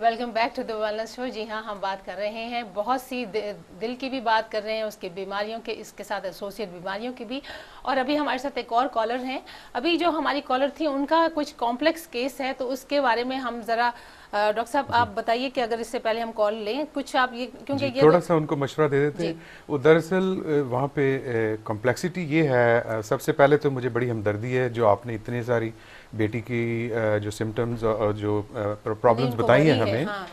Welcome back to the wellness show. जी हाँ, हम बात कर रहे हैं बहुत सी दिल की भी बात कर रहे हैं, उसकी बीमारियों के, इसके साथ एसोसिएट बीमारियों की भी। और अभी हमारे साथ एक और कॉलर हैं। अभी जो हमारी कॉलर थी उनका कुछ कॉम्प्लेक्स केस है, तो उसके बारे में हम ज़रा डॉक्टर साहब आप बताइए कि अगर इससे पहले हम कॉल लें कुछ आप ये, क्योंकि ये थोड़ा सा उनको मशवरा दे देते हैं। वो दरअसल वहाँ पे कॉम्प्लेक्सिटी ये है, सबसे पहले तो मुझे बड़ी हमदर्दी है जो आपने इतनी सारी बेटी की जो सिम्टम्स और जो प्रॉब्लम्स बताई हैं हमें। हाँ,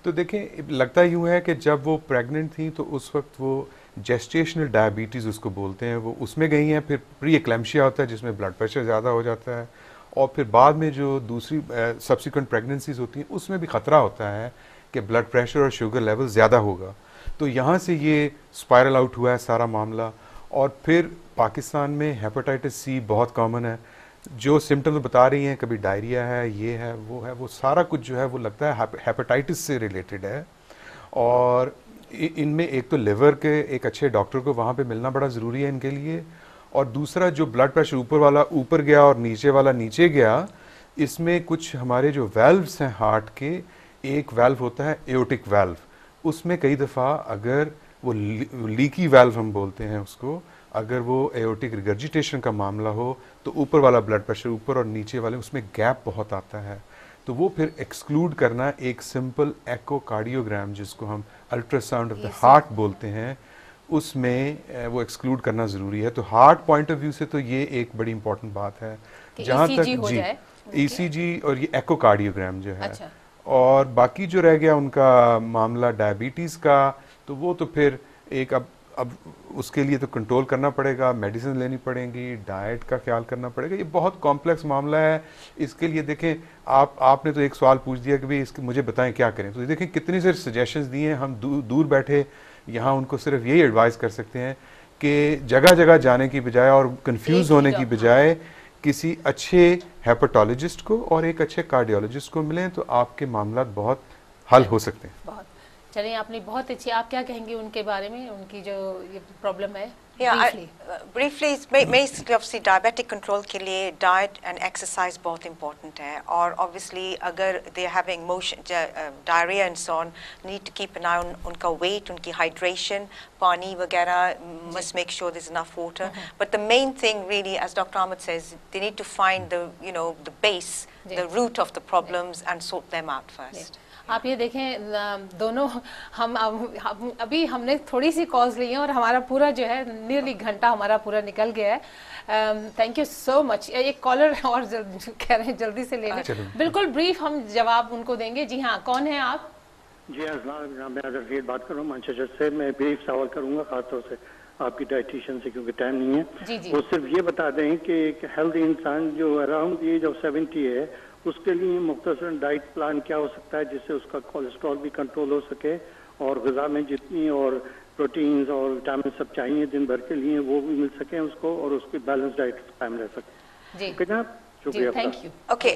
तो देखें, लगता यूँ है कि जब वो प्रेग्नेंट थी तो उस वक्त वो जेस्टेशनल डायबिटीज़ उसको बोलते हैं, वो उसमें गई हैं। फिर प्री एक्लैम्शिया होता है जिसमें ब्लड प्रेशर ज़्यादा हो जाता है, और फिर बाद में जो दूसरी सब्सिक्वेंट प्रेगनेंसीज होती हैं उसमें भी ख़तरा होता है कि ब्लड प्रेशर और शुगर लेवल ज़्यादा होगा। तो यहाँ से ये स्पायरल आउट हुआ है सारा मामला। और फिर पाकिस्तान में हेपेटाइटिस सी बहुत कॉमन है। जो सिम्टम्स बता रही हैं, कभी डायरिया है, ये है, वो सारा कुछ जो है वो लगता है हेपेटाइटिस से रिलेटेड है। और इनमें एक तो लिवर के एक अच्छे डॉक्टर को वहाँ पे मिलना बड़ा ज़रूरी है इनके लिए, और दूसरा जो ब्लड प्रेशर ऊपर वाला ऊपर गया और नीचे वाला नीचे गया, इसमें कुछ हमारे जो वेल्व्स हैं हार्ट के, एक वेल्व होता है एओर्टिक वेल्व, उसमें कई दफ़ा अगर वो लीकी वेल्व हम बोलते हैं उसको, अगर वो एओर्टिक रिगर्जिटेशन का मामला हो तो ऊपर वाला ब्लड प्रेशर ऊपर और नीचे वाले उसमें गैप बहुत आता है। तो वो फिर एक्सक्लूड करना एक सिंपल एकोकार्डियोग्राम, जिसको हम अल्ट्रासाउंड ऑफ द हार्ट बोलते हैं, उसमें वो एक्सक्लूड करना ज़रूरी है। तो हार्ट पॉइंट ऑफ व्यू से तो ये एक बड़ी इंपॉर्टेंट बात है। जहाँ तक जी ईसीजी और ये एकोकार्डियोग्राम जो है। अच्छा। और बाकी जो रह गया उनका मामला डायबिटीज़ का, तो वो तो फिर एक अब उसके लिए तो कंट्रोल करना पड़ेगा, मेडिसिन लेनी पड़ेंगी, डाइट का ख्याल करना पड़ेगा। ये बहुत कॉम्प्लेक्स मामला है। इसके लिए देखें, आपने तो एक सवाल पूछ दिया कि भाई इसके मुझे बताएं क्या करें। तो देखें कितनी सारी सजेशंस दिए हैं। हम दूर बैठे यहाँ उनको सिर्फ यही एडवाइस कर सकते हैं कि जगह जगह जाने की बजाय और कंफ्यूज होने की बजाय किसी अच्छे हेपेटोलॉजिस्ट को और एक अच्छे कार्डियोलॉजिस्ट को मिलें तो आपके मामला बहुत हल हो सकते हैं। चलिए, आपने बहुत अच्छी, आप क्या कहेंगे उनके बारे में, उनकी जो ये प्रॉब्लम है? Briefly basically obviously diabetic control के लिए डाइट एंड एक्सरसाइज बहुत इंपॉर्टेंट है, और ऑब्वियसली अगर they having motion diarrhoea and so on, need to keep an eye on उनका वेट, उनकी हाइड्रेशन, पानी वगैरह, must make sure there's enough water. But the main thing really, as Dr. Ahmed says, they need to find the base, the root of the problems and sort them out first. आप ये देखें, दोनों हम अभी हमने थोड़ी सी calls ली हैं और हमारा पूरा जो है नियरली घंटा हमारा पूरा निकल गया है। Thank you so much. एक कॉलर और कह रहे हैं जल्दी से ले लें, बिल्कुल ब्रीफ हम जवाब उनको देंगे। जी हाँ, कौन है आप? जी अस्सलाम, मैं रफीक बात कर रहा हूँ मैनचेस्टर से। मैं ब्रीफ सवाल करूँगा खासतौर से आपकी डाइटिशियन से, क्योंकि टाइम नहीं है। वो सिर्फ ये बता दें कि एक हेल्दी इंसान जो अराउंड एज ऑफ 70 है, उसके लिए मुख्तसर डाइट प्लान क्या हो सकता है जिससे उसका कोलेस्ट्रॉल भी कंट्रोल हो सके और ग़िज़ा में जितनी और प्रोटीन्स और विटामिन सब चाहिए दिन भर के लिए वो भी मिल सकें उसको, और उसकी बैलेंस डाइट कायम रह सके। जी जनाब, शुक्रिया। Thank you. ओके,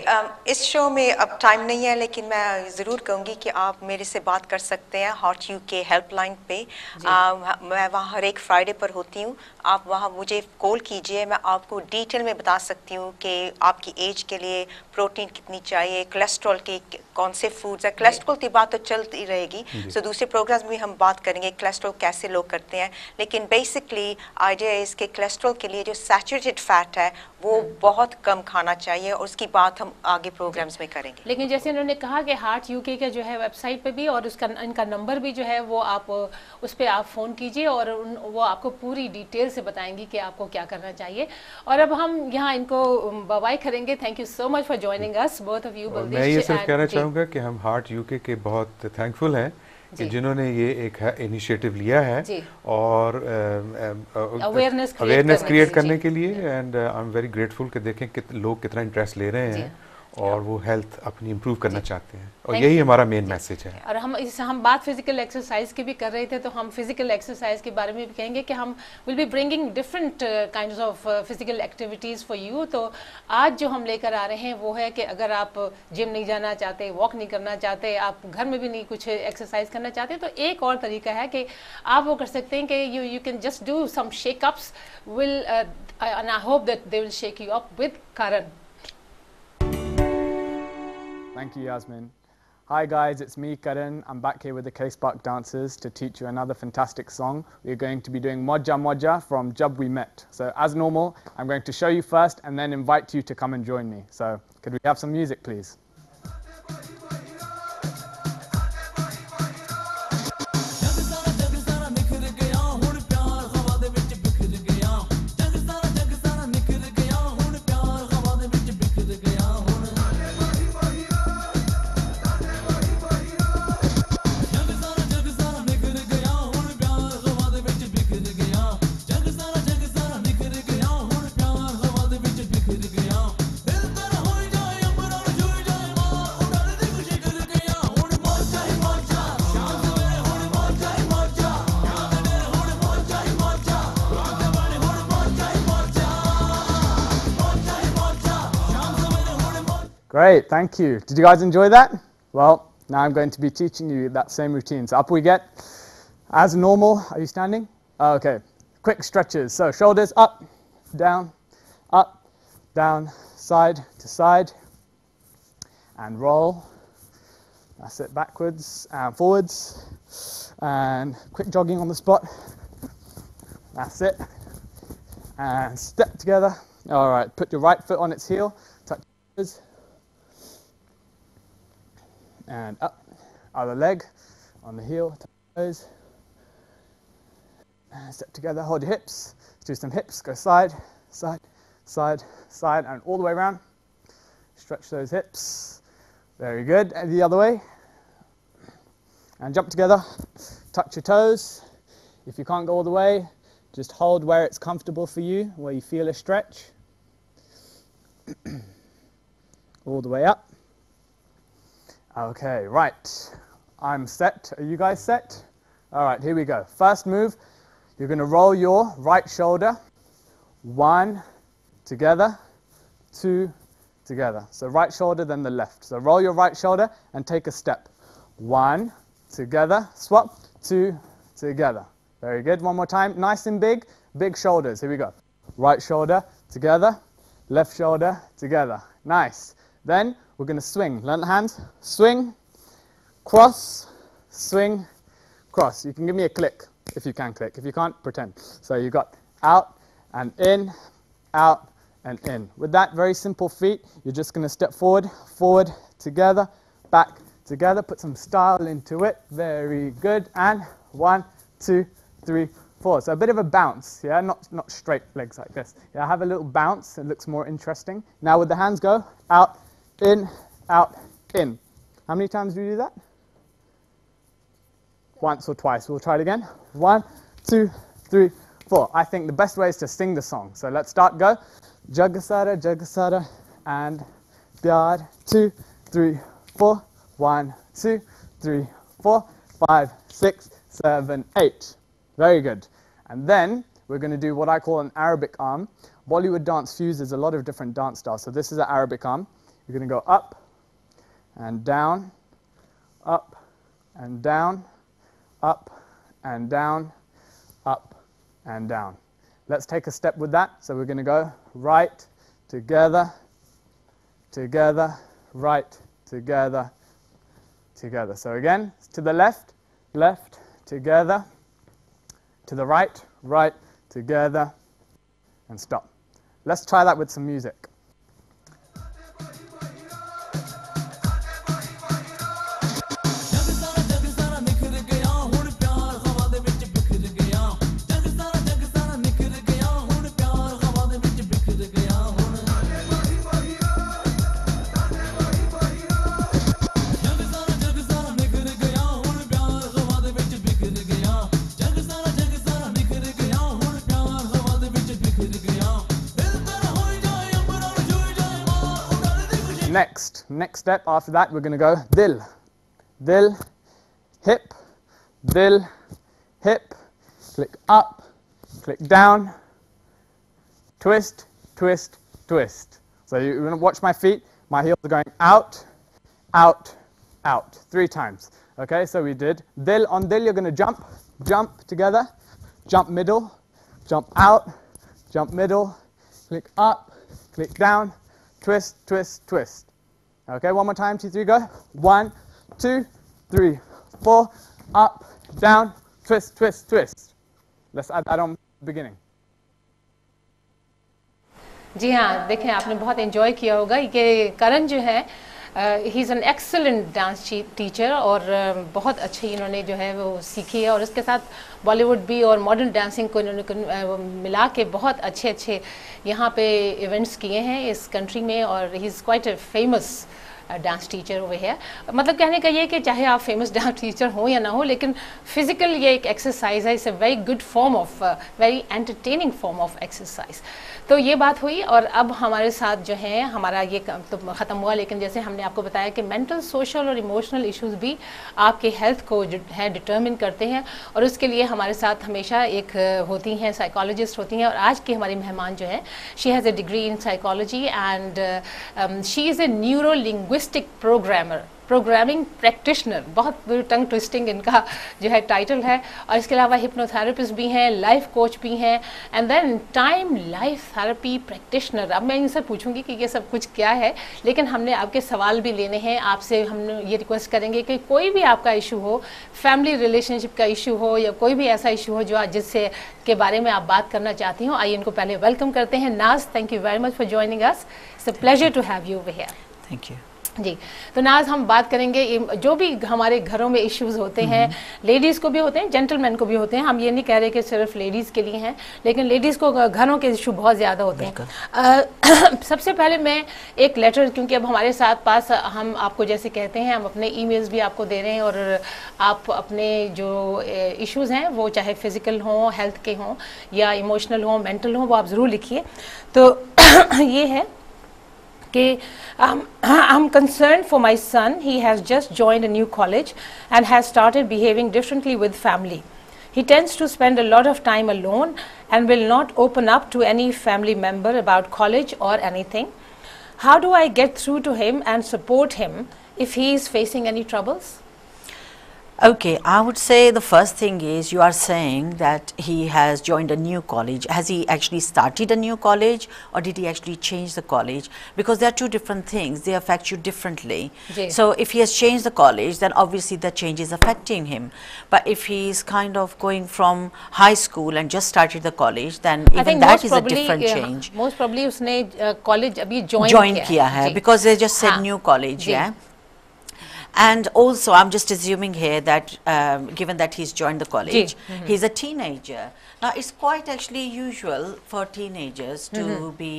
इस शो में अब टाइम नहीं है, लेकिन मैं ज़रूर कहूँगी कि आप मेरे से बात कर सकते हैं हार्ट यूके हेल्पलाइन पे। मैं वहाँ हर एक फ्राइडे पर होती हूँ। आप वहाँ मुझे कॉल कीजिए, मैं आपको डिटेल में बता सकती हूँ कि आपकी एज के लिए प्रोटीन कितनी चाहिए, कोलेस्ट्रॉल के कौन से फूड्स है। कोलेस्ट्रॉल की बात तो चलती रहेगी, सो दूसरे प्रोग्राम्स में हम बात करेंगे कोलेस्ट्रॉल कैसे लोग करते हैं, लेकिन बेसिकली आइडिया इस के कोलेस्ट्रॉल के लिए जो सैचुरेटेड फैट है वो बहुत कम खाना चाहिए, और उसकी बात हम आगे प्रोग्राम्स में करेंगे। लेकिन जैसे उन्होंने कहा कि हार्ट यूके का जो है वेबसाइट पे भी, और उसका इनका नंबर भी जो है वो आप उस पर आप फ़ोन कीजिए और वो आपको पूरी डिटेल से बताएंगी कि आपको क्या करना चाहिए। और अब हम यहाँ इनको बाय करेंगे। Thank you so much for joining us both of you. मैं ये सिर्फ कहना चाहूँगा कि हम हार्ट यूके के बहुत थैंकफुल हैं कि जिन्होंने ये एक इनिशिएटिव लिया है और अवेयरनेस क्रिएट करने के लिए, and I am very grateful कि देखें कि लोग कितना इंटरेस्ट ले रहे हैं और वो हेल्थ अपनी इम्प्रूव करना चाहते हैं, और यही हमारा मेन मैसेज है। और हम बात फिजिकल एक्सरसाइज की भी कर रहे थे, तो हम फिजिकल एक्सरसाइज के बारे में भी कहेंगे कि हम will be bringing different kinds of physical activities for you. तो आज जो हम लेकर आ रहे हैं वो है कि अगर आप जिम नहीं जाना चाहते, वॉक नहीं करना चाहते, आप घर में भी नहीं कुछ एक्सरसाइज करना चाहते, तो एक और तरीका है कि आप वो कर सकते हैं कि you can just do some shakeups will and I hope that they will shake you up with Karan. Thank you, Yasmin. Hi guys, it's me, Karan. I'm back here with the K-Spark Dancers to teach you another fantastic song. We're going to be doing Moja Moja from Jab We Met. So as normal, I'm going to show you first and then invite you to come and join me. So could we have some music, please? Great, thank you. Did you guys enjoy that? Well, now I'm going to be teaching you that same routine. So up we get. As normal, are you standing? Okay, quick stretches. So shoulders up, down, side to side, and roll. That's it, backwards and forwards. And quick jogging on the spot. That's it. And step together. All right, put your right foot on its heel, touch your toes. And up, other leg on the heel, toes. And step together, hold your hips. Let's do some hips, go side, side, side, side, and all the way around. Stretch those hips. Very good. And the other way. And jump together, touch your toes. If you can't go all the way, just hold where it's comfortable for you, where you feel a stretch. All the way up. Okay, right, I'm set. Are you guys set? All right, here we go. First move, you're going to roll your right shoulder, 1, together, 2, together. So right shoulder, then the left. So roll your right shoulder and take a step. 1, together, swap, 2, together. Very good, one more time, nice and big, big shoulders. Here we go. Right shoulder, together, left shoulder, together. Nice. Then we're going to swing. Learn the hands. Swing, cross, swing, cross. You can give me a click if you can click. If you can't, pretend. So you've got out and in, out and in. With that very simple feat, you're just going to step forward, forward, together, back, together. Put some style into it. Very good. And 1, 2, 3, 4. So a bit of a bounce, yeah, not straight legs like this. Yeah, have a little bounce. It looks more interesting. Now with the hands go out, in, out, in. How many times do you do that? Once or twice. We'll try it again. 1, 2, 3, 4. I think the best way is to sing the song. So let's start, go. Jagasara, and pyar. 2, 3, 4. 1, 2, 3, 4, 5, 6, 7, 8. Very good. And then we're going to do what I call an Arabic arm. Bollywood dance fuses a lot of different dance styles. So this is an Arabic arm. You're going to go up and down, up and down, up and down, up and down. Let's take a step with that. So we're going to go right, together, together, right, together, together. So again, to the left, left, together, to the right, right, together, and stop. Let's try that with some music. Next step after that, we're going to go dil, dil, hip, dil, hip, click up, click down, twist, twist, twist. So you're going to watch my feet. My heels are going out, out, out, 3 times. Okay, so we did dil. On dil, you're going to jump, jump together, jump middle, jump out, jump middle, click up, click down, twist, twist, twist. Okay, one more time, 2, 3, go. 1, 2, 3, 4, up, down, twist, twist, twist. Let's add that on beginning. जी हाँ, देखें आपने बहुत enjoy किया होगा कि करण जो है he is an excellent dance teacher और बहुत अच्छी इन्होंने जो है वो सीखी है और इसके साथ बॉलीवुड भी और मॉडर्न डांसिंग को इन्होंने मिला के बहुत अच्छे यहाँ पे इवेंट्स किए हैं इस कंट्री में और he is quite a famous dance teacher हुए है। मतलब कहने का ये कि चाहे आप फेमस डांस टीचर हो या ना हो, लेकिन फिजिकल ये एक एक्सरसाइज है, it's a very good form of very entertaining form of exercise. तो ये बात हुई और अब हमारे साथ जो है हमारा ये तो ख़त्म हुआ, लेकिन जैसे हमने आपको बताया कि मेंटल, सोशल और इमोशनल इश्यूज भी आपके हेल्थ को जो है डिटर्मिन करते हैं और उसके लिए हमारे साथ हमेशा एक होती हैं साइकोलॉजिस्ट होती हैं और आज की हमारी मेहमान जो है she has a degree in psychology and she is a neuro linguistic programming practitioner. बहुत टंग ट्विस्टिंग इनका जो है टाइटल है और इसके अलावा हिप्नोथेरेपिस्ट भी हैं, लाइफ कोच भी हैं and then time life therapy practitioner. अब मैं इनसे पूछूंगी कि ये सब कुछ क्या है, लेकिन हमने आपके सवाल भी लेने हैं आपसे। हम ये रिक्वेस्ट करेंगे कि कोई भी आपका इशू हो, फैमिली रिलेशनशिप का इशू हो या कोई भी ऐसा इशू हो जो जिससे के बारे में आप बात करना चाहती हो, आइए इनको पहले वेलकम करते हैं। Naaz, thank you very much for joining us, it's a pleasure to have you over here. Thank you जी। तो नाज, हम बात करेंगे जो भी हमारे घरों में इश्यूज होते हैं, लेडीज़ को भी होते हैं, जेंटलमैन को भी होते हैं। हम ये नहीं कह रहे कि सिर्फ लेडीज़ के लिए हैं, लेकिन लेडीज़ को घरों के इशू बहुत ज़्यादा होते हैं। सबसे पहले मैं एक लेटर, क्योंकि अब हमारे साथ पास हम आपको जैसे कहते हैं, हम अपने ईमेल्स भी आपको दे रहे हैं और आप अपने जो इश्यूज़ हैं वो चाहे फिज़िकल हों, हेल्थ के हों या इमोशनल हों, मेंटल हों, वो आप ज़रूर लिखिए। तो ये है कि I'm concerned for my son. He has just joined a new college and has started behaving differently with family. He tends to spend a lot of time alone and will not open up to any family member about college or anything. How do I get through to him and support him if he is facing any troubles? Okay, I would say the first thing is you are saying that he has joined a new college. Has he actually started a new college or did he actually change the college? Because they are two different things, they affect you differently. So if he has changed the college, then obviously the change is affecting him. But if he is kind of going from high school and just started the college, then even that is a different change. Most probably उसने college अभी join किया है because they just said new college, yeah. And also, I'm just assuming here that given that he's joined the college, he's a teenager. Now, it's quite actually usual for teenagers to be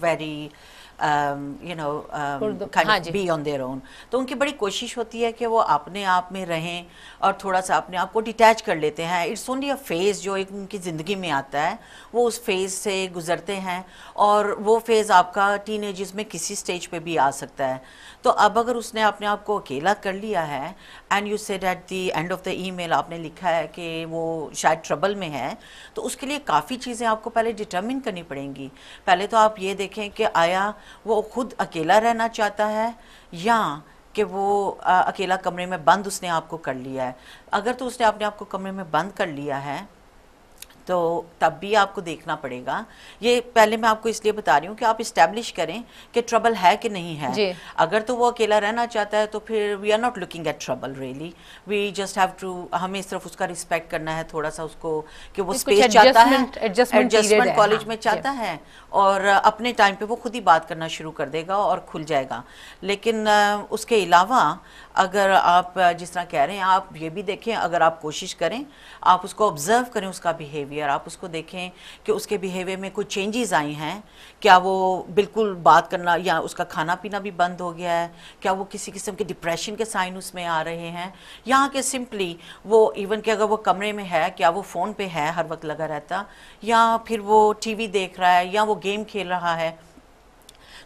very you know kind of be on their own. तो उनकी बड़ी कोशिश होती है कि वो अपने आप में रहें और थोड़ा सा अपने आप को डिटैच कर लेते हैं। इट्स ओनली अ फेज़ जो एक उनकी ज़िंदगी में आता है, वो उस फेज़ से गुजरते हैं और वो फेज़ आपका टीनेजर्स में किसी स्टेज पे भी आ सकता है। तो अब अगर उसने अपने आप को अकेला कर लिया है and you said at the end of the email आपने लिखा है कि वो शायद ट्रबल में है, तो उसके लिए काफ़ी चीज़ें आपको पहले डिटरमिन करनी पड़ेंगी। पहले तो आप ये देखें कि आया वो खुद अकेला रहना चाहता है या कि वो अकेला कमरे में बंद उसने आपको कर लिया है। अगर तो उसने अपने आप को कमरे में बंद कर लिया है तो तब भी आपको देखना पड़ेगा। ये पहले मैं आपको इसलिए बता रही हूँ कि आप इस्टेब्लिश करें कि ट्रबल है कि नहीं है। अगर तो वो अकेला रहना चाहता है तो फिर we are not looking at trouble really, we just have to, हमें सिर्फ उसका रिस्पेक्ट करना है थोड़ा सा उसको कि वो स्पेस चाहता है, एडजस्टमेंट कॉलेज में चाहता है और अपने टाइम पे वो खुद ही बात करना शुरू कर देगा और खुल जाएगा। लेकिन उसके अलावा अगर आप जिस तरह कह रहे हैं, आप ये भी देखें, अगर आप कोशिश करें, आप उसको ऑब्जर्व करें उसका बिहेवियर, आप उसको देखें कि उसके बिहेवियर में कुछ चेंजेस आई हैं, क्या वो बिल्कुल बात करना या उसका खाना पीना भी बंद हो गया है, क्या वो किसी किस्म के डिप्रेशन के साइन उसमें आ रहे हैं, या कि सिंपली वो इवन कि अगर वो कमरे में है क्या वो फ़ोन पे है हर वक्त लगा रहता, या फिर वो टीवी देख रहा है या वो गेम खेल रहा है।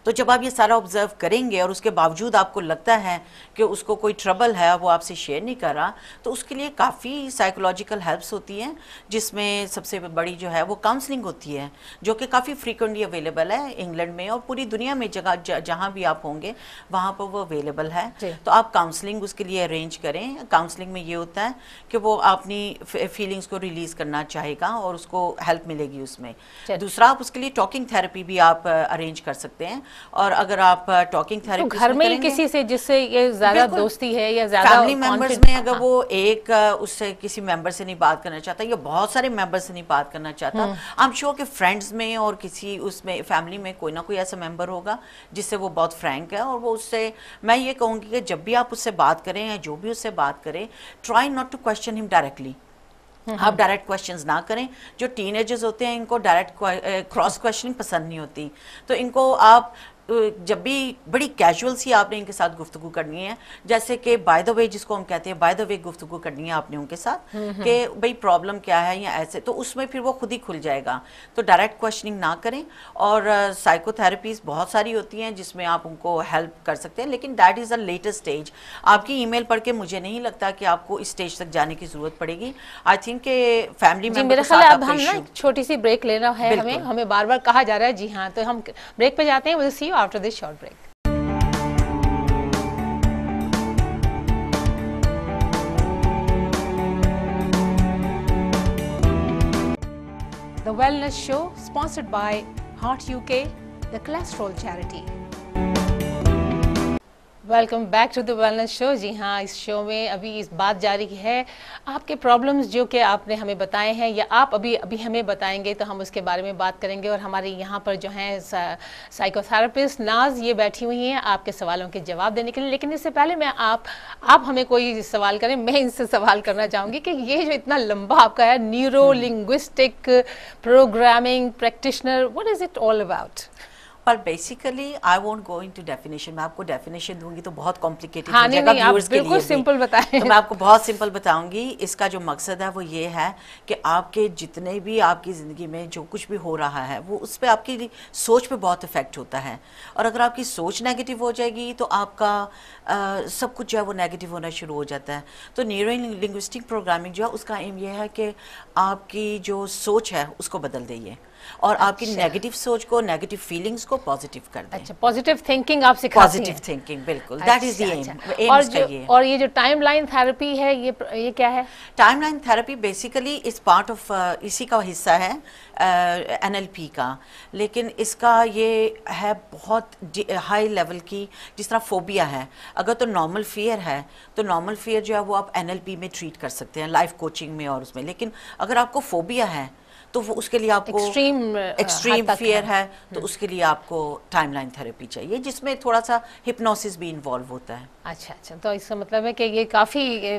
तो जब आप ये सारा ऑब्जर्व करेंगे और उसके बावजूद आपको लगता है कि उसको कोई ट्रबल है, वो आपसे शेयर नहीं कर रहा, तो उसके लिए काफ़ी साइकोलॉजिकल हेल्प्स होती हैं, जिसमें सबसे बड़ी जो है वो काउंसलिंग होती है, जो कि काफ़ी फ्रीक्वेंटली अवेलेबल है इंग्लैंड में और पूरी दुनिया में जगह जहाँ भी आप होंगे वहाँ पर वो अवेलेबल है। तो आप काउंसलिंग उसके लिए अरेंज करें। काउंसलिंग में ये होता है कि वो अपनी फीलिंग्स को रिलीज़ करना चाहेगा और उसको हेल्प मिलेगी उसमें। दूसरा, आप उसके लिए टॉकिंग थेरेपी भी आप अरेंज कर सकते हैं, और अगर आप टॉकिंग थेरेपी तो घर में ही किसी से जिससे ये ज्यादा दोस्ती है या ज्यादा फैमिली मेंबर्स में अगर वो एक उससे किसी मेंबर से नहीं बात करना चाहता या बहुत सारे मेंबर से नहीं बात करना चाहता, आई एम श्योर कि फ्रेंड्स में और किसी उसमें फैमिली में कोई ना कोई ऐसा मेंबर होगा जिससे वो बहुत फ्रैंक है, और वो उससे, मैं ये कहूँगी कि जब भी आप उससे बात करें या जो भी उससे बात करें, try not to question him directly. आप डायरेक्ट क्वेश्चंस ना करें। जो टीनेजर्स होते हैं इनको डायरेक्ट क्रॉस क्वेश्चनिंग पसंद नहीं होती, तो इनको आप जब भी बड़ी कैजुअल सी आपने इनके साथ गुफ्तगू करनी है, जैसे कि बाय द वे जिसको हम कहते हैं बाय द वे गुफ्तगू करनी है आपने उनके साथ कि भाई प्रॉब्लम क्या है या ऐसे, तो उसमें फिर वो खुद ही खुल जाएगा। तो डायरेक्ट क्वेश्चनिंग ना करें। और साइकोथेरेपीज बहुत सारी होती हैं जिसमें आप उनको हेल्प कर सकते हैं, लेकिन that is a latest stage. आपकी ईमेल पढ़ के मुझे नहीं लगता कि आपको इस स्टेज तक जाने की जरूरत पड़ेगी। आई थिंक के फैमिली में मेरे ख्याल अब हम ना छोटी सी ब्रेक लेना है, हमें बार बार कहा जा रहा है। जी हाँ, तो हम ब्रेक पे जाते हैं। Will see you after this short break. The Wellness Show, sponsored by Heart UK, the cholesterol charity. Welcome back to the wellness show. जी हाँ, इस शो में अभी इस बात जारी है आपके प्रॉब्लम्स जो कि आपने हमें बताए हैं या आप अभी हमें बताएंगे, तो हम उसके बारे में बात करेंगे। और हमारे यहाँ पर जो हैं साइकोथेरेपिस्ट नाज ये बैठी हुई हैं आपके सवालों के जवाब देने के लिए। लेकिन इससे पहले मैं आप हमें कोई सवाल करें, मैं इनसे सवाल करना चाहूँगी कि ये जो इतना लंबा आपका है neuro linguistic programming practitioner, what is it all about? पर basically I won't go into definition. मैं आपको डेफिनेशन दूंगी तो बहुत कॉम्प्लिकेटेड हो जाएगा व्यूअर्स के लिए। बिल्कुल सिंपल बताएं। तो मैं आपको बहुत सिंपल बताऊंगी। इसका जो मकसद है वो ये है कि आपके जितने भी आपकी ज़िंदगी में जो कुछ भी हो रहा है वो उस पर आपकी सोच पे बहुत इफेक्ट होता है। और अगर आपकी सोच नेगेटिव हो जाएगी तो आपका सब कुछ जो है वो नेगेटिव होना शुरू हो जाता है। तो न्यूरो लिंग्विस्टिक प्रोग्रामिंग जो है उसका एम ये है कि आपकी जो सोच है उसको बदल दें और आपकी नेगेटिव सोच को, नेगेटिव फीलिंग्स को पॉजिटिव कर दें। अच्छा, पॉजिटिव थिंकिंग आप सिखाती हैं। पॉजिटिव थिंकिंग, बिल्कुल, दैट इज द एम। और ये जो टाइमलाइन थेरेपी है ये क्या है? टाइमलाइन थेरेपी बेसिकली इस पार्ट ऑफ इसी का हिस्सा है NLP का, लेकिन इसका ये है बहुत हाई लेवल की। जिस तरह फोबिया है, अगर तो नॉर्मल फियर है तो नॉर्मल फियर जो है वो आप NLP में ट्रीट कर सकते हैं, लाइफ कोचिंग में और उसमें। लेकिन अगर आपको फोबिया है तो वो उसके लिए आपको एक्सट्रीम फियर है तो उसके लिए आपको टाइमलाइन थेरेपी चाहिए, जिसमें थोड़ा सा हिप्नोसिस भी इन्वॉल्व होता है। अच्छा, तो इसका मतलब है कि ये काफ़ी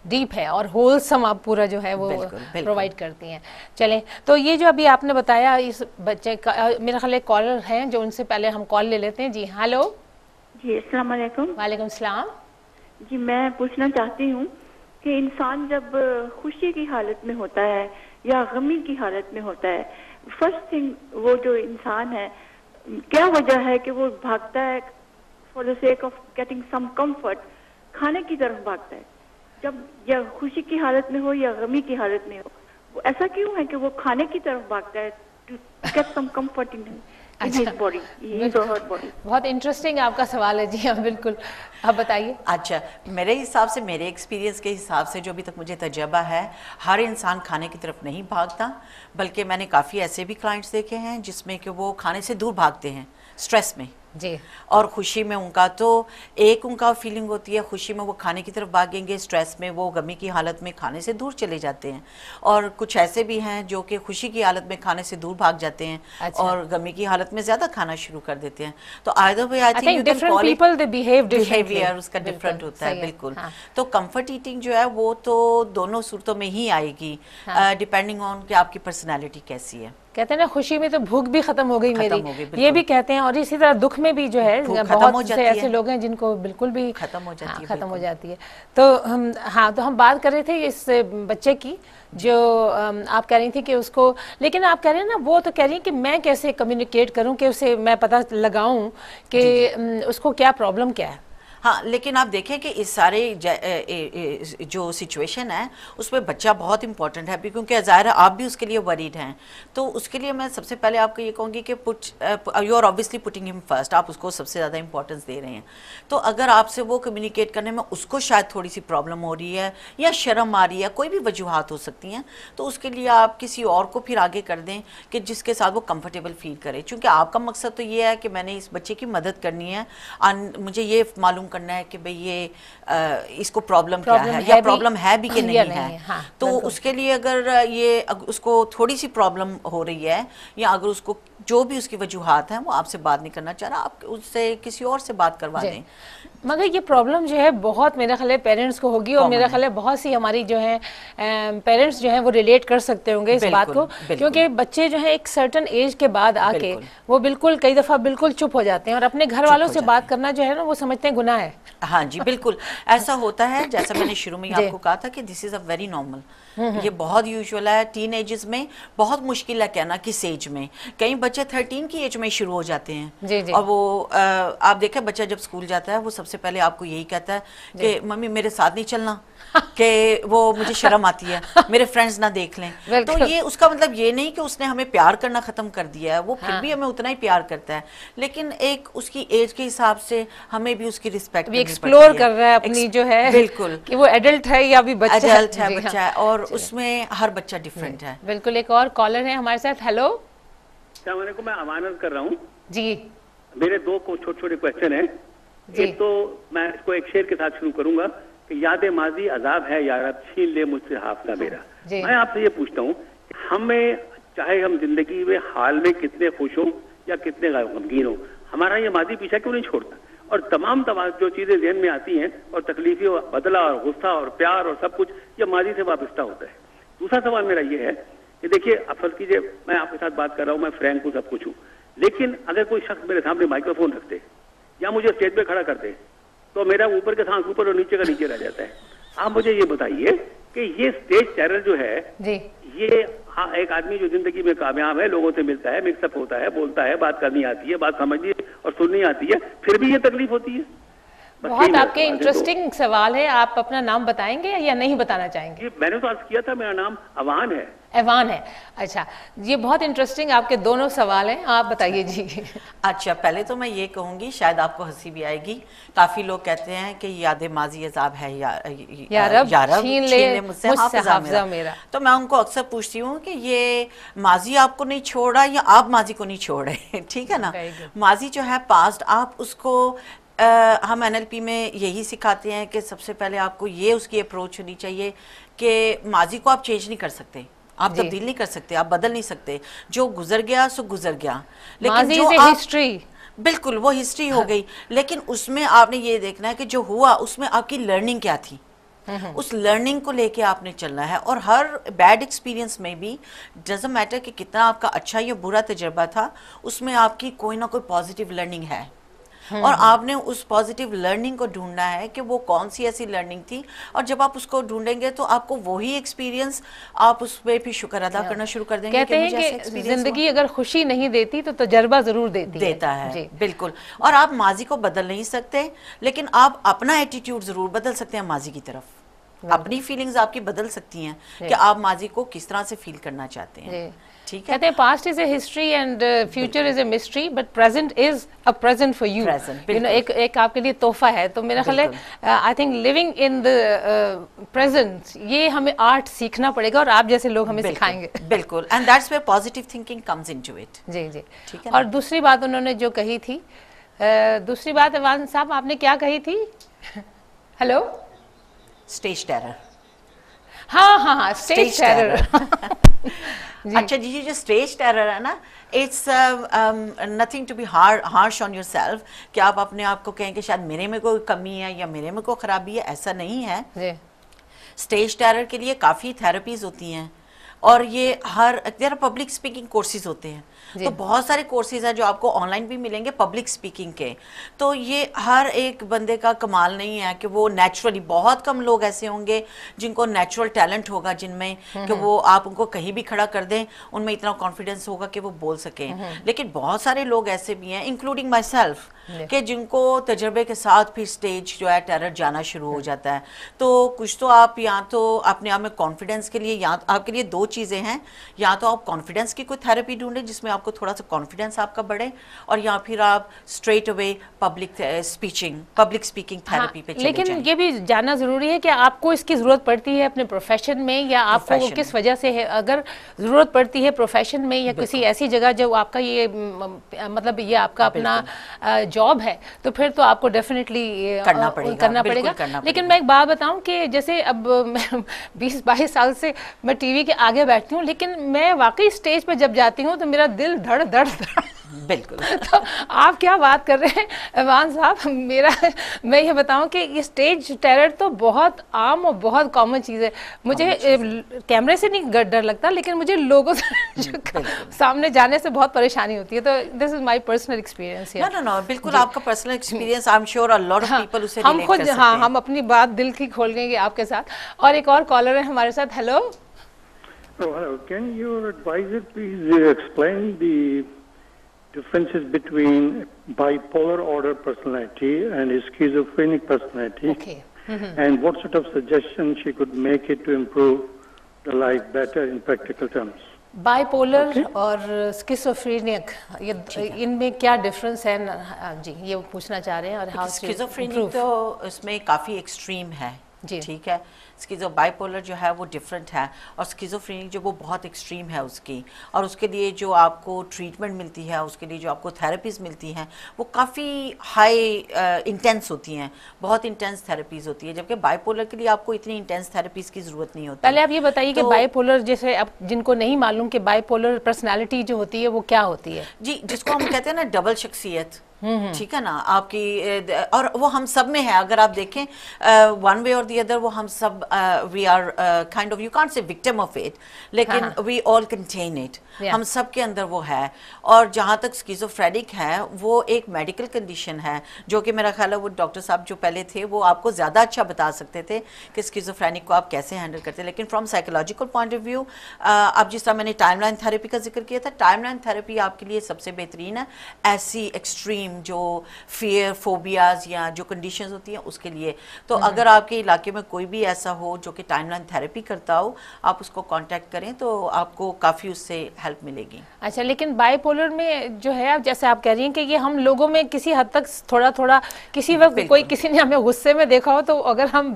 डीप है और होलसम आप पूरा जो है वो प्रोवाइड करती हैं। चलें, तो ये जो अभी आपने बताया इस बच्चे का, मेरा ख्याल एक कॉलर हैं जो उनसे पहले हम कॉल ले लेते हैं। जी हेलो। जी अस्सलाम वालेकुम। वालेकुम सलाम। जी मैं पूछना चाहती हूँ कि इंसान जब खुशी की हालत में होता है या गमी की हालत में होता है, फर्स्ट थिंग वो जो इंसान है, क्या वजह है कि वो भागता है for the sake of getting some comfort, खाने की तरफ भागता है, जब या खुशी की हालत में हो या गमी की हालत में हो? वो ऐसा क्यों है कि वो खाने की तरफ भागता है to get some comfort in his body, his और हर बॉडी? बहुत इंटरेस्टिंग आपका सवाल है। जी हाँ, बिल्कुल, आप बताइए। अच्छा, मेरे हिसाब से, मेरे एक्सपीरियंस के हिसाब से, जो अभी तक मुझे तजर्बा है, हर इंसान खाने की तरफ नहीं भागता, बल्कि मैंने काफ़ी ऐसे भी क्लाइंट्स देखे हैं जिसमें कि वो खाने से दूर भागते हैं स्ट्रेस में जी, और खुशी में उनका तो एक उनका फीलिंग होती है, खुशी में वो खाने की तरफ भागेंगे, स्ट्रेस में वो गमी की हालत में खाने से दूर चले जाते हैं। और कुछ ऐसे भी हैं जो कि खुशी की हालत में खाने से दूर भाग जाते हैं। अच्छा। और गमी की हालत में ज्यादा खाना शुरू कर देते हैं। तो either way I think different people they behave behaviour उसका डिफरेंट होता है। बिल्कुल। तो कंफर्ट ईटिंग जो है वो तो दोनों सूरतों में ही आएगी, डिपेंडिंग ऑन कि आपकी पर्सनैलिटी कैसी है। कहते हैं ना, खुशी में तो भूख भी खत्म हो गई मेरी, ये भी कहते हैं। और इसी तरह दुख में भी जो है बहुत से ऐसे लोग हैं जिनको बिल्कुल भी खत्म हो जाती है। खत्म हो जाती है। तो हम बात कर रहे थे इस बच्चे की जो आप कह रही थी कि उसको, लेकिन आप कह रहे हैं ना, वो तो कह रही है कि मैं कैसे कम्युनिकेट करूं कि उसे मैं पता लगाऊं कि उसको क्या प्रॉब्लम क्या है। हाँ, लेकिन आप देखें कि इस सारे जो सिचुएशन है उसमें बच्चा बहुत इंपॉर्टेंट है, क्योंकि ज़ाहिर है आप भी उसके लिए वरीड हैं। तो उसके लिए मैं सबसे पहले आपको ये कहूँगी कि you are obviously putting him first, आप उसको सबसे ज़्यादा इंपॉर्टेंस दे रहे हैं। तो अगर आपसे वो कम्युनिकेट करने में उसको शायद थोड़ी सी प्रॉब्लम हो रही है या शर्म आ रही है, कोई भी वजूहात हो सकती हैं, तो उसके लिए आप किसी और को फिर आगे कर दें कि जिसके साथ वो कंफर्टेबल फील करे। क्योंकि आपका मकसद तो ये है कि मैंने इस बच्चे की मदद करनी है, मुझे ये मालूम करना है कि भाई ये इसको प्रॉब्लम क्या है या प्रॉब्लम है भी कि नहीं है। हाँ, तो उसके लिए अगर ये उसको थोड़ी सी प्रॉब्लम हो रही है या अगर उसको जो भी उसकी वजूहात हैं वो आपसे बात नहीं करना चाह रहा, आप उससे किसी और से बात करवा दें। मगर ये प्रॉब्लम जो है बहुत मेरा ख्याल है पेरेंट्स को होगी, और मेरा ख्याल है बहुत सी हमारी जो है पेरेंट्स जो हैं वो रिलेट कर सकते होंगे इस बात को, क्योंकि बच्चे जो है एक सर्टन एज के बाद आके वो बिल्कुल कई दफ़ा बिल्कुल चुप हो जाते हैं और अपने घर वालों से बात करना जो है ना वो समझते हैं गुनाह है। हाँ जी, बिल्कुल ऐसा होता है। जैसा मैंने शुरू में आपको कहा था कि this is a very normal, ये बहुत यूजुअल है। टीन एजेस में बहुत मुश्किल है कहना किस एज में, कई बच्चे 13 की एज में शुरू हो जाते हैं। और वो आप देखें बच्चा जब स्कूल जाता है वो सबसे पहले आपको यही कहता है कि मम्मी मेरे साथ नहीं चलना, कि वो मुझे शर्म आती है, मेरे फ्रेंड्स ना देख लें। तो ये उसका मतलब ये नहीं कि उसने हमें प्यार करना खत्म कर दिया है, वो फिर भी हमें उतना ही प्यार करता है, लेकिन एक उसकी एज के हिसाब से हमें भी उसकी रिस्पेक्ट एक्सप्लोर कर रहा है अपनी जो है, बिल्कुल कि वो एडल्ट है या भी बच्चा है, बच्चा है, और उसमें हर बच्चा डिफरेंट है। बिल्कुल। एक और कॉलर है हमारे साथ। हेलो, को मैं अमानत कर रहा हूँ जी। मेरे दो छोटे छोटे क्वेश्चन है। एक तो मैं इसको एक शेर के साथ शुरू करूंगा कि याद माजी अजाब है यार अब छीन ले मुझसे हाफजा मेरा। मैं आपसे ये पूछता हूँ, हमें चाहे हम जिंदगी में हाल में कितने खुश हो या कितने गमगीन हो, हमारा ये माजी पीछा क्यों नहीं छोड़ता? और तमाम जो चीजें ज़हन में आती हैं और तकलीफें और बदला और गुस्सा और प्यार और सब कुछ ये माजी से वाबस्ता होता है। दूसरा सवाल मेरा ये है कि देखिए अब फर्ज कीजिए मैं आपके साथ बात कर रहा हूँ, मैं फ्रैंक हूँ, सब कुछ हूँ, लेकिन अगर कोई शख्स मेरे सामने माइक्रोफोन रखते या मुझे स्टेज पे खड़ा करते तो मेरा ऊपर का सांस ऊपर और नीचे का नीचे रह जाता है। आप मुझे ये बताइए कि ये स्टेज टेरर जो है जी, ये एक आदमी जो जिंदगी में कामयाब है, लोगों से मिलता है, मिक्सअप होता है, बोलता है, बात करनी आती है, बात समझनी और सुननी आती है, फिर भी ये तकलीफ होती है। बहुत आपके इंटरेस्टिंग सवाल है। आप अपना नाम बताएंगे या नहीं बताना चाहेंगे? मैंने तो अर्ज किया था मेरा नाम अवान है। एवान है, अच्छा। ये बहुत इंटरेस्टिंग आपके दोनों सवाल हैं, आप बताइए जी। अच्छा, पहले तो मैं ये कहूँगी, शायद आपको हंसी भी आएगी, काफ़ी लोग कहते हैं कि याद माजी अजाब है यारब छीन ले मुझसे हाफ़िज़ा मेरा। तो मैं उनको अक्सर पूछती हूँ कि ये माजी आपको नहीं छोड़ रहा या आप माजी को नहीं छोड़ रहे, ठीक है ना? माजी जो है पास्ट, आप उसको हम NLP में यही सिखाते हैं कि सबसे पहले आपको ये उसकी अप्रोच होनी चाहिए कि माजी को आप चेंज नहीं कर सकते, आप तब्दील नहीं कर सकते, आप बदल नहीं सकते। जो गुजर गया सो गुजर गया, लेकिन जो आप हिस्ट्री, बिल्कुल वो हिस्ट्री हो गई, लेकिन उसमें आपने ये देखना है कि जो हुआ उसमें आपकी लर्निंग क्या थी, उस लर्निंग को लेके आपने चलना है। और हर बैड एक्सपीरियंस में भी डजंट मैटर कि कितना आपका अच्छा या बुरा तजर्बा था, उसमें आपकी कोई ना कोई पॉजिटिव लर्निंग है, और आपने उस पॉजिटिव लर्निंग को ढूंढना है कि वो कौन सी ऐसी लर्निंग थी। और जब आप उसको ढूंढेंगे तो आपको वही एक्सपीरियंस, आप उस पर भी शुक्र अदा करना शुरू कर देंगे। कहते हैं कि जिंदगी अगर खुशी नहीं देती तो तजर्बा जरूर देता है। बिल्कुल। और आप माजी को बदल नहीं सकते, लेकिन आप अपना एटीट्यूड जरूर बदल सकते हैं माजी की तरफ। अपनी फीलिंग्स आपकी बदल सकती हैं कि आप माजी को किस तरह से फील करना चाहते हैं। ठीक है, कहते हैं past is a history and future is a mystery but present is a present for you. You know, एक आपके लिए तोहफा है। तो मेरा ख्याल है I think living in the present, ये हमें आर्ट सीखना पड़ेगा और आप जैसे लोग हमें सिखाएंगे। बिल्कुल, and that's where positive thinking comes into it. जी जी, ठीक है। और दूसरी बात उन्होंने जो कही थी, दूसरी बात अवान साहब आपने क्या कही थी? Hello, stage terror. हाँ, स्टेज टेरर। अच्छा जी, ये जो स्टेज टेरर है ना, it's nothing to be harsh on yourself, कि आप अपने आप को कहें कि शायद मेरे में कोई कमी है या मेरे में कोई खराबी है, ऐसा नहीं है। स्टेज टेरर के लिए काफ़ी थेरेपीज होती हैं, और ये देयर पब्लिक स्पीकिंग कोर्सेज होते हैं, तो बहुत सारे कोर्सेज हैं जो आपको ऑनलाइन भी मिलेंगे पब्लिक स्पीकिंग के। तो ये हर एक बंदे का कमाल नहीं है कि वो नेचुरली, बहुत कम लोग ऐसे होंगे जिनको नेचुरल टैलेंट होगा जिनमें कि वो आप उनको कहीं भी खड़ा कर दें, उनमें इतना कॉन्फिडेंस होगा कि वो बोल सकें। लेकिन बहुत सारे लोग ऐसे भी हैं, इंक्लूडिंग माई सेल्फ, कि जिनको तजर्बे के साथ फिर स्टेज जो है टेरर जाना शुरू हो जाता है। तो कुछ तो आप या तो अपने आप में कॉन्फिडेंस के लिए, या आपके लिए दो चीज़ें हैं, या तो आप कॉन्फिडेंस की कोई थेरेपी ढूंढें जिसमें आपको थोड़ा सा कॉन्फिडेंस आपका बढ़े, और या फिर आप straight away public speaking therapy पे चले लेकिन जाएं। ये भी जानना ज़रूरी है कि आपको इसकी ज़रूरत पड़ती है अपने प्रोफेशन में, या आपको किस वजह से है। अगर ज़रूरत पड़ती है प्रोफेशन में या किसी ऐसी जगह जो आपका ये मतलब ये आपका अपना जॉब है, तो फिर तो आपको डेफिनेटली करना पड़ेगा। लेकिन मैं एक बात बताऊं कि जैसे अब मैं 20-22 साल से मैं टीवी के आगे बैठती हूँ, लेकिन मैं वाकई स्टेज पर जब जाती हूँ तो मेरा दिल धड़ धड़ धड़ बिल्कुल। तो आप क्या बात कर रहे हैं अमान साहब, मैं ये बताऊं कि ये स्टेज टेरर तो बहुत आम और बहुत कॉमन चीज़ है। मुझे कैमरे से नहीं डर लगता, लेकिन मुझे लोगों से सामने जाने से बहुत परेशानी होती है। तो this is my personal experience. No बिल्कुल आपका personal experience, I am sure a lot of people उसे रिलेट कर सकते हैं। हाँ, हम अपनी बात दिल की खोल देंगे आपके साथ। और एक और कॉलर है हमारे साथ। Hello. Hello, can your advisor please explain the differences between bipolar order personality and schizophrenic personality? Okay. And what sort of suggestions she could make it to improve the life better in practical terms? Bipolar और schizophrenic, ये इनमें क्या difference है जी, ये पूछना चाह रहे हैं। और स्किज़ोफ्रेनिक तो इसमें काफ़ी एक्सट्रीम है जी, ठीक है। स्किज़ो बाइपोलर जो है वो डिफरेंट है, और स्किज़ोफ्रेनिक जो वो बहुत एक्सट्रीम है उसकी, और उसके लिए जो आपको ट्रीटमेंट मिलती है, उसके लिए जो आपको थेरेपीज़ मिलती हैं वो काफ़ी हाई इंटेंस होती हैं, बहुत इंटेंस थेरेपीज़ होती है, जबकि बाइपोलर के लिए आपको इतनी इंटेंस थेरेपीज़ की ज़रूरत नहीं होती। पहले आप ये बताइए कि बाइपोलर, जैसे अब जिनको नहीं मालूम कि बाइपोलर पर्सनैलिटी जो होती है वो क्या होती है। जी, जिसको हम कहते हैं ना डबल शख्सियत, ठीक है ना आपकी, और वो हम सब में है। अगर आप देखें वन वे और दी अदर, वो हम सब we are kind of, you can't say victim of it, लेकिन वी ऑल कंटेन इट, हम सब के अंदर वो है। और जहाँ तक स्किज़ोफ्रेनिक है वो एक मेडिकल कंडीशन है, जो कि मेरा ख्याल है वो डॉक्टर साहब जो पहले थे वो आपको ज़्यादा अच्छा बता सकते थे कि स्किज़ोफ्रेनिक को आप कैसे हैंडल करते हैं। लेकिन from psychological point of view, अब जिस तरह मैंने टाइमलाइन थेरेपी का जिक्र किया था, टाइमलाइन थेरेपी आपके लिए सबसे बेहतरीन है ऐसी एक्सट्रीम जो फियर फोबियाज या जो कंडीशंस होती हैं उसके लिए। तो अगर आपके इलाके में कोई भी ऐसा हो जो कि टाइमलाइन थेरेपी करता हो, आप उसको कांटेक्ट करें तो आपको काफ़ी उससे हेल्प मिलेगी। अच्छा, लेकिन बाइपोलर में जो है, जैसे आप कह रही हैं कि ये हम लोगों में किसी हद तक थोड़ा थोड़ा, किसी वक्त कोई किसी ने हमें गुस्से में देखा हो, तो अगर हम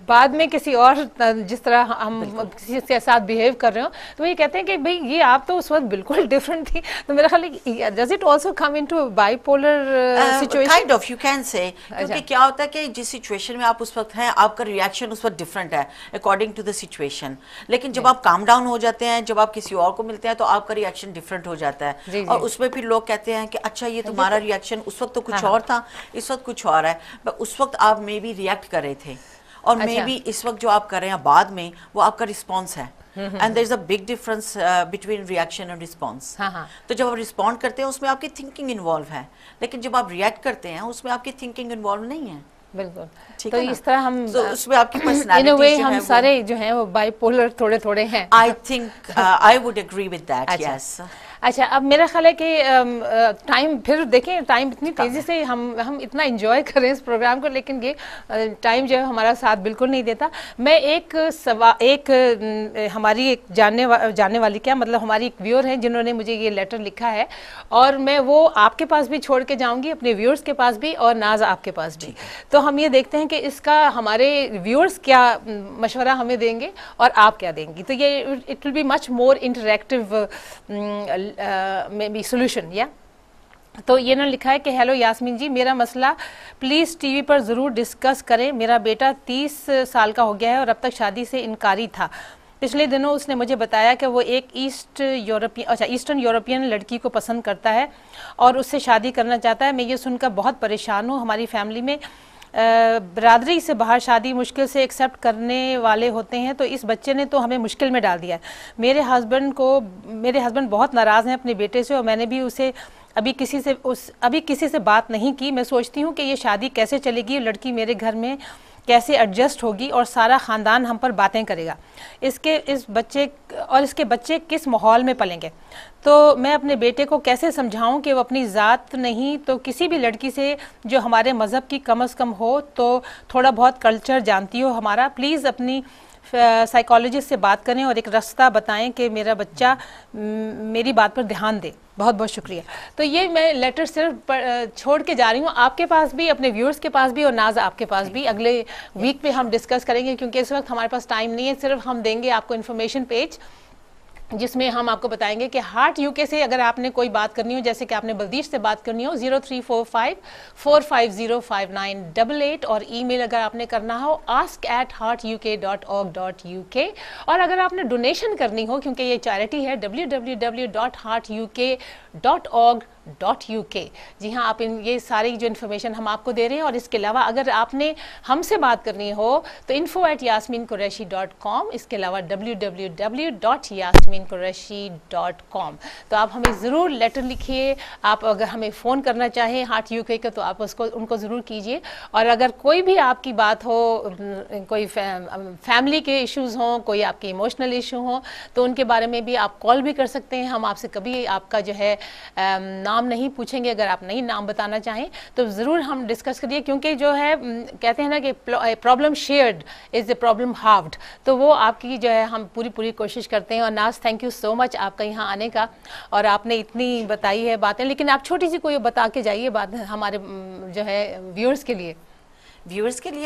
बाद में किसी और जिस तरह हम किसी के साथ बिहेव कर रहे हो, तो ये कहते हैं कि भाई ये आप तो उस वक्त बिल्कुल डिफरेंट थी। तो मेरा ख्याल है does it also come into bipolar situation? Kind of, you can say, क्योंकि क्या होता है कि जिस सिचुएशन में आप उस वक्त हैं, आपका रिएक्शन उस वक्त डिफरेंट है अकॉर्डिंग टू द सिचुएशन। लेकिन जब आप काम डाउन हो जाते हैं, जब आप किसी और को मिलते हैं, तो आपका रिएक्शन डिफरेंट हो जाता है। और उसमें फिर लोग कहते हैं कि अच्छा ये तुम्हारा रिएक्शन उस वक्त तो कुछ और था, इस वक्त कुछ और है। उस वक्त आप मे बी रिएक्ट कर रहे थे, और मे बी इस वक्त जो आप कर रहे हैं बाद में वो आपका रिस्पॉन्स है। And there is a big difference between reaction and response. तो जब आप रिस्पॉन्ड करते हैं उसमें आपकी थिंकिंग इन्वॉल्व है, लेकिन जब आप रिएक्ट करते हैं उसमें आपकी थिंकिंग इन्वॉल्व नहीं है। बिल्कुल। तो इस तरह हम उसमें आपकी पर्सनालिटी इन अ वे हम सारे जो हैं वो बाइपोलर थोड़े थोड़े हैं। I think I would agree with that, yes. अच्छा, अब मेरा ख्याल है कि टाइम, फिर देखें टाइम इतनी तेज़ी से हम इतना एंजॉय करें इस प्रोग्राम को, लेकिन ये टाइम जो है हमारा साथ बिल्कुल नहीं देता। मैं हमारी एक जानने वाली, क्या मतलब हमारी एक व्यूअर है जिन्होंने मुझे ये लेटर लिखा है, और मैं वो आपके पास भी छोड़ के जाऊंगी, अपने व्यूअर्स के पास भी और नाज आपके पास भी। तो हम ये देखते हैं कि इसका हमारे व्यूअर्स क्या मशवरा हमें देंगे और आप क्या देंगी। तो ये it will be much more interactive may be solution. या तो ये ना लिखा है कि हेलो यास्मीन जी, मेरा मसला प्लीज़ टीवी पर ज़रूर डिस्कस करें। मेरा बेटा 30 साल का हो गया है और अब तक शादी से इनकारी था। पिछले दिनों उसने मुझे बताया कि वो एक ईस्टर्न यूरोपियन लड़की को पसंद करता है और उससे शादी करना चाहता है। मैं ये सुनकर बहुत परेशान हूँ। हमारी फैमिली में बरादरी से बाहर शादी मुश्किल से एक्सेप्ट करने वाले होते हैं, तो इस बच्चे ने तो हमें मुश्किल में डाल दिया है। मेरे हस्बैंड बहुत नाराज़ हैं अपने बेटे से, और मैंने भी उसे अभी किसी से बात नहीं की। मैं सोचती हूँ कि ये शादी कैसे चलेगी। लड़की मेरे घर में कैसे एडजस्ट होगी और सारा ख़ानदान हम पर बातें करेगा। इस बच्चे किस माहौल में पलेंगे। तो मैं अपने बेटे को कैसे समझाऊं कि वो अपनी ज़ात नहीं तो किसी भी लड़की से जो हमारे मज़हब की कम से कम हो, तो थोड़ा बहुत कल्चर जानती हो हमारा, प्लीज़ अपनी साइकोलॉजिस्ट से बात करें और एक रास्ता बताएं कि मेरा बच्चा मेरी बात पर ध्यान दे। बहुत बहुत शुक्रिया। तो ये मैं लेटर सिर्फ छोड़ के जा रही हूँ आपके पास भी, अपने व्यूअर्स के पास भी, और नाज आपके पास भी। अगले वीक पे हम डिस्कस करेंगे, क्योंकि इस वक्त हमारे पास टाइम नहीं है। सिर्फ हम देंगे आपको इन्फॉर्मेशन पेज जिसमें हम आपको बताएंगे कि हार्ट यूके से अगर आपने कोई बात करनी हो, जैसे कि आपने बलदीश से बात करनी हो, 0345-4505988, और ईमेल अगर आपने करना हो ask@heartuk.org.uk, और अगर आपने डोनेशन करनी हो, क्योंकि ये चैरिटी है, www.heartuk.org.uk। जी हाँ, आप ये सारी जो इन्फॉर्मेशन हम आपको दे रहे हैं। और इसके अलावा अगर आपने हमसे बात करनी हो तो info@yasminqureshi.com, इसके अलावा www.yasminqureshi.com। तो आप हमें ज़रूर लेटर लिखिए। आप अगर हमें फ़ोन करना चाहें हार्ट यूके का, तो आप उनको ज़रूर कीजिए। और अगर कोई भी आपकी बात हो, कोई फैमिली के इश्यूज़ हों, कोई आपके इमोशनल इशू हों, तो उनके बारे में भी आप कॉल भी कर सकते हैं। हम आपसे कभी आपका जो है नाम नहीं पूछेंगे। अगर आप नहीं नाम बताना चाहें तो ज़रूर हम डिस्कस करिए, क्योंकि जो है कहते हैं ना कि problem shared is the problem halved. तो वो आपकी जो है हम पूरी कोशिश करते हैं। और नाज, थैंक यू सो मच आपका यहाँ आने का, और आपने इतनी बताई है बातें, लेकिन आप छोटी सी कोई बता के जाइए बात हमारे जो है व्यूअर्स के लिए।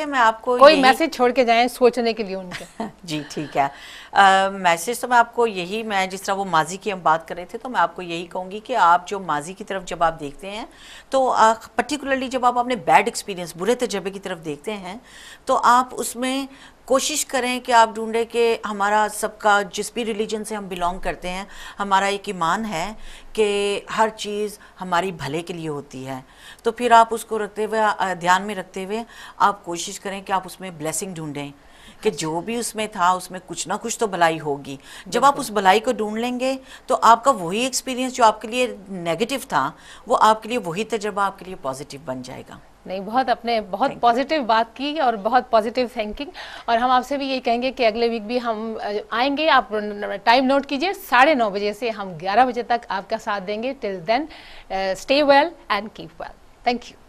मैं आपको कोई मैसेज छोड़ के जाएं सोचने के लिए उनके। जी ठीक है। मैसेज तो मैं आपको यही, मैं जिस तरह वो माजी की हम बात कर रहे थे, तो मैं आपको यही कहूँगी कि आप जो माजी की तरफ जब आप देखते हैं, तो पर्टिकुलरली जब आप अपने बैड एक्सपीरियंस, बुरे तजर्बे की तरफ देखते हैं, तो आप उसमें कोशिश करें कि आप ढूंढें कि हमारा सबका, जिस भी रिलीजन से हम बिलोंग करते हैं, हमारा एक ईमान है कि हर चीज़ हमारी भले के लिए होती है। तो फिर आप उसको रखते हुए, ध्यान में रखते हुए आप कोशिश करें कि आप उसमें ब्लेसिंग ढूंढें कि जो भी उसमें था उसमें कुछ ना कुछ तो भलाई होगी। जब आप उस भलाई को ढूंढ लेंगे तो आपका वही एक्सपीरियंस जो आपके लिए नेगेटिव था, वो आपके लिए वही तजर्बा आपके लिए पॉजिटिव बन जाएगा। नहीं, बहुत पॉजिटिव बात की और बहुत पॉजिटिव थिंकिंग। और हम आपसे भी यही कहेंगे कि अगले वीक भी हम आएंगे। आप टाइम नोट कीजिए, 9:30 बजे से हम 11 बजे तक आपका साथ देंगे। Till then stay well and keep well. Thank you.